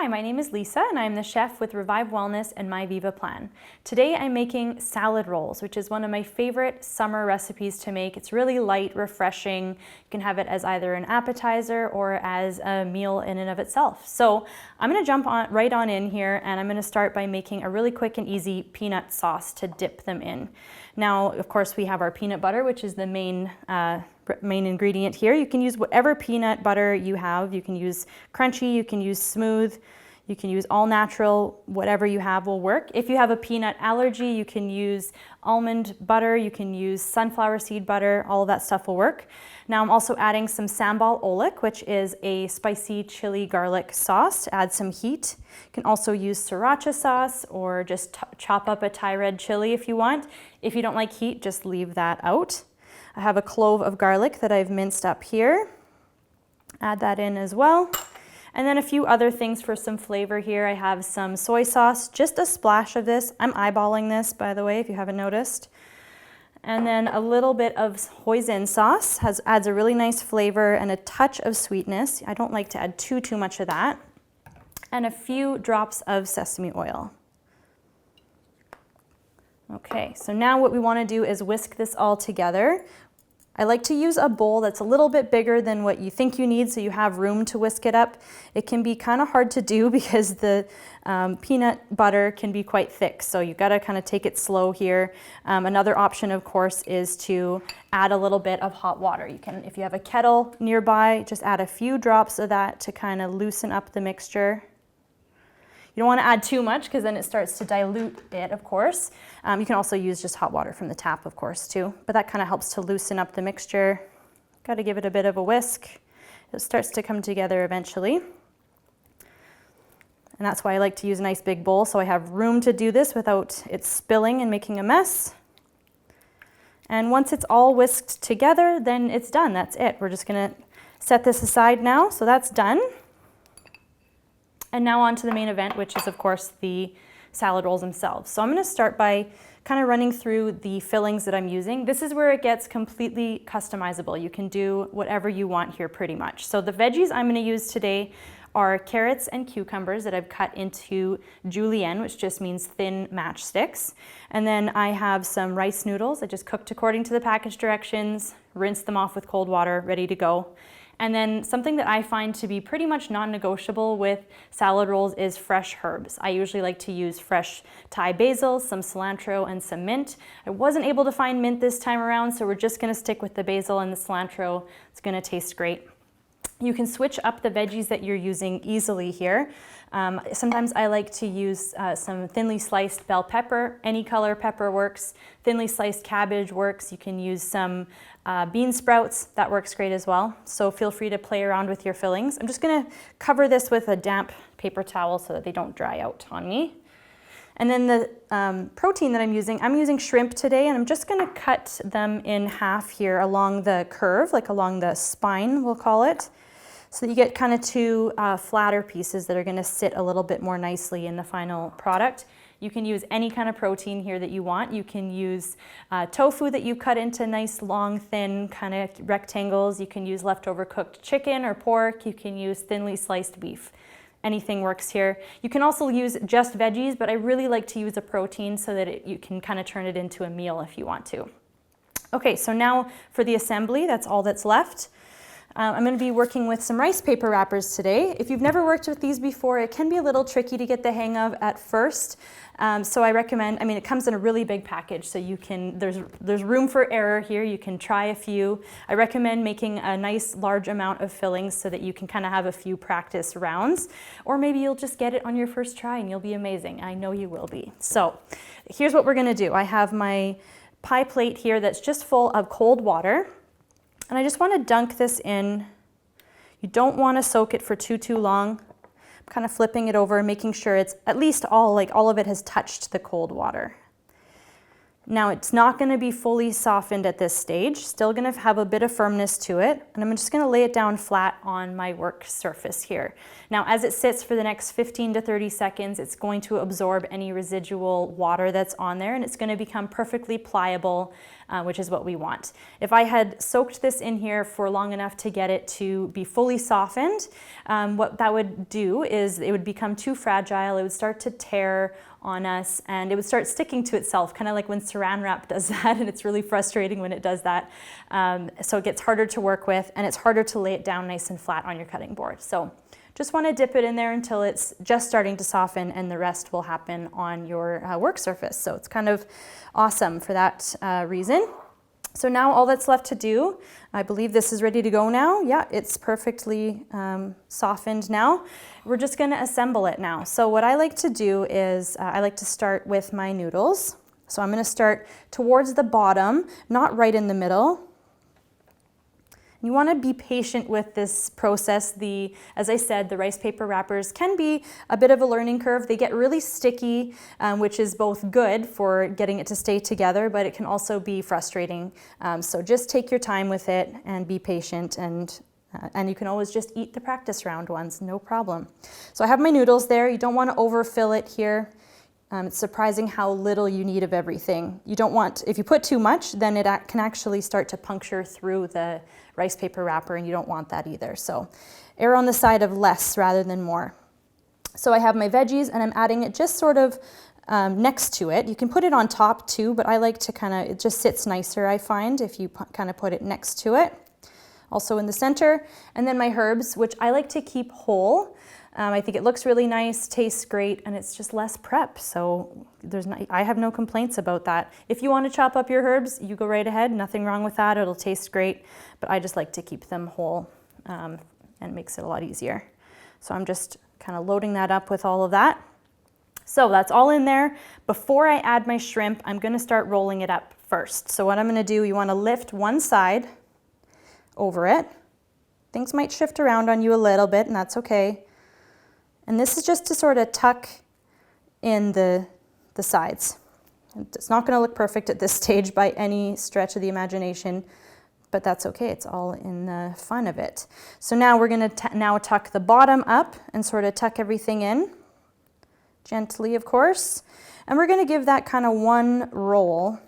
Hi, my name is Lisa and I'm the chef with Revive Wellness and My Viva Plan. Today I'm making salad rolls, which is one of my favorite summer recipes to make. It's really light, refreshing. You can have it as either an appetizer or as a meal in and of itself. So I'm gonna jump right on in here, and I'm gonna start by making a really quick and easy peanut sauce to dip them in. Now, of course, we have our peanut butter, which is the main ingredient here. You can use whatever peanut butter you have. You can use crunchy, you can use smooth, you can use all natural, whatever you have will work. If you have a peanut allergy, you can use almond butter, you can use sunflower seed butter, all of that stuff will work. Now I'm also adding some sambal oelek, which is a spicy chili garlic sauce to add some heat. You can also use sriracha sauce or just chop up a Thai red chili if you want. If you don't like heat, just leave that out. I have a clove of garlic that I've minced up here. Add that in as well. And then a few other things for some flavor here. I have some soy sauce, just a splash of this. I'm eyeballing this, by the way, if you haven't noticed. And then a little bit of hoisin sauce adds a really nice flavor and a touch of sweetness. I don't like to add too much of that. And a few drops of sesame oil. Okay, so now what we want to do is whisk this all together. I like to use a bowl that's a little bit bigger than what you think you need so you have room to whisk it up. It can be kind of hard to do because the peanut butter can be quite thick, so you've got to kind of take it slow here. Another option, of course, is to add a little bit of hot water. You can, if you have a kettle nearby, just add a few drops of that to kind of loosen up the mixture. You don't want to add too much because then it starts to dilute it, of course. You can also use just hot water from the tap, of course, too. But that kind of helps to loosen up the mixture. Got to give it a bit of a whisk. It starts to come together eventually. And that's why I like to use a nice big bowl, so I have room to do this without it spilling and making a mess. And once it's all whisked together, then it's done. That's it. We're just going to set this aside now. So that's done. And now on to the main event, which is, of course, the salad rolls themselves. So I'm going to start by kind of running through the fillings that I'm using. This is where it gets completely customizable. You can do whatever you want here pretty much. So the veggies I'm going to use today are carrots and cucumbers that I've cut into julienned, which just means thin matchsticks. And then I have some rice noodles. I just cooked according to the package directions, rinsed them off with cold water, ready to go. And then something that I find to be pretty much non-negotiable with salad rolls is fresh herbs. I usually like to use fresh Thai basil, some cilantro, and some mint. I wasn't able to find mint this time around, so we're just gonna stick with the basil and the cilantro. It's gonna taste great. You can switch up the veggies that you're using easily here. Sometimes I like to use some thinly sliced bell pepper. Any color pepper works. Thinly sliced cabbage works. You can use some bean sprouts. That works great as well. So feel free to play around with your fillings. I'm just going to cover this with a damp paper towel so that they don't dry out on me. And then the protein that I'm using shrimp today, and I'm just going to cut them in half here along the curve, like along the spine, we'll call it. So that you get kind of two flatter pieces that are going to sit a little bit more nicely in the final product. You can use any kind of protein here that you want. You can use tofu that you cut into nice, long, thin kind of rectangles. You can use leftover cooked chicken or pork. You can use thinly sliced beef. Anything works here. You can also use just veggies, but I really like to use a protein so that you can kind of turn it into a meal if you want to. Okay, so now for the assembly, that's all that's left. I'm going to be working with some rice paper wrappers today. If you've never worked with these before, it can be a little tricky to get the hang of at first. So I recommend, it comes in a really big package, so you can, there's room for error here. You can try a few. I recommend making a nice large amount of fillings so that you can kind of have a few practice rounds. Or maybe you'll just get it on your first try and you'll be amazing. I know you will be. So here's what we're going to do. I have my pie plate here that's just full of cold water. And I just want to dunk this in. You don't want to soak it for too long. I'm kind of flipping it over, making sure it's at least all of it has touched the cold water. Now it's not going to be fully softened at this stage, still going to have a bit of firmness to it, and I'm just going to lay it down flat on my work surface here. Now as it sits for the next 15 to 30 seconds, it's going to absorb any residual water that's on there, and it's going to become perfectly pliable, which is what we want. If I had soaked this in here for long enough to get it to be fully softened, what that would do is it would become too fragile, it would start to tear on us, and it would start sticking to itself, kind of like when saran wrap does that, and it's really frustrating when it does that. So it gets harder to work with, and it's harder to lay it down nice and flat on your cutting board. So just want to dip it in there until it's just starting to soften, and the rest will happen on your work surface. So it's kind of awesome for that reason. So now all that's left to do, I believe this is ready to go now. Yeah, it's perfectly softened now. We're just going to assemble it now. So what I like to do is I like to start with my noodles. So I'm going to start towards the bottom, not right in the middle. You want to be patient with this process. As I said, the rice paper wrappers can be a bit of a learning curve. They get really sticky, which is both good for getting it to stay together, but it can also be frustrating. So just take your time with it and be patient, and you can always just eat the practice round ones, no problem. So I have my noodles there. You don't want to overfill it here. It's surprising how little you need of everything. You don't want, if you put too much, then it can actually start to puncture through the rice paper wrapper, and you don't want that either. So err on the side of less rather than more. So I have my veggies, and I'm adding it just sort of next to it. You can put it on top too, but I like to it just sits nicer, I find, if you kind of put it next to it. Also in the center. And then my herbs, which I like to keep whole. I think it looks really nice, tastes great, and it's just less prep. So I have no complaints about that. If you want to chop up your herbs, you go right ahead. Nothing wrong with that. It'll taste great. But I just like to keep them whole, and it makes it a lot easier. So I'm just kind of loading that up with all of that. So that's all in there. Before I add my shrimp, I'm going to start rolling it up first. So what I'm going to do, you want to lift one side over it. Things might shift around on you a little bit, and that's okay. And this is just to sort of tuck in the sides. It's not going to look perfect at this stage by any stretch of the imagination, but that's okay. It's all in the fun of it. So now we're going to now tuck the bottom up and sort of tuck everything in, gently, of course. And we're going to give that kind of one roll,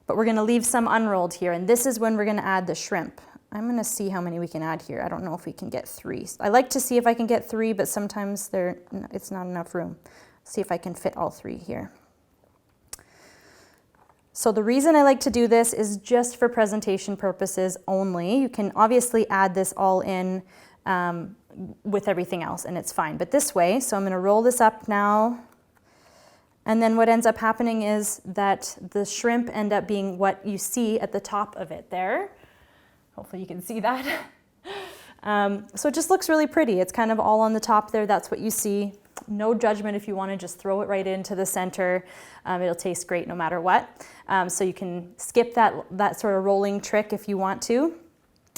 but we're going to leave some unrolled here. And this is when we're going to add the shrimp. I'm going to see how many we can add here. I don't know if we can get 3. I like to see if I can get 3, but sometimes it's not enough room. See if I can fit all 3 here. So the reason I like to do this is just for presentation purposes only. You can obviously add this all in with everything else, and it's fine. But this way, so I'm going to roll this up now. And then what ends up happening is that the shrimp end up being what you see at the top of it there. Hopefully you can see that. So it just looks really pretty. It's kind of all on the top there. That's what you see. No judgment if you want to just throw it right into the center. It'll taste great no matter what. So you can skip that sort of rolling trick if you want to.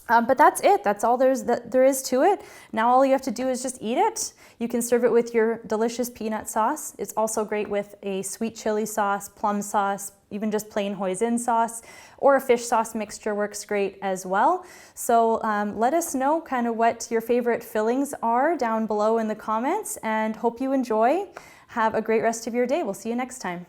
But that's it. That's all there is to it. Now all you have to do is just eat it. You can serve it with your delicious peanut sauce. It's also great with a sweet chili sauce, plum sauce, even just plain hoisin sauce, or a fish sauce mixture works great as well. So let us know kind of what your favorite fillings are down below in the comments, and hope you enjoy. Have a great rest of your day. We'll see you next time.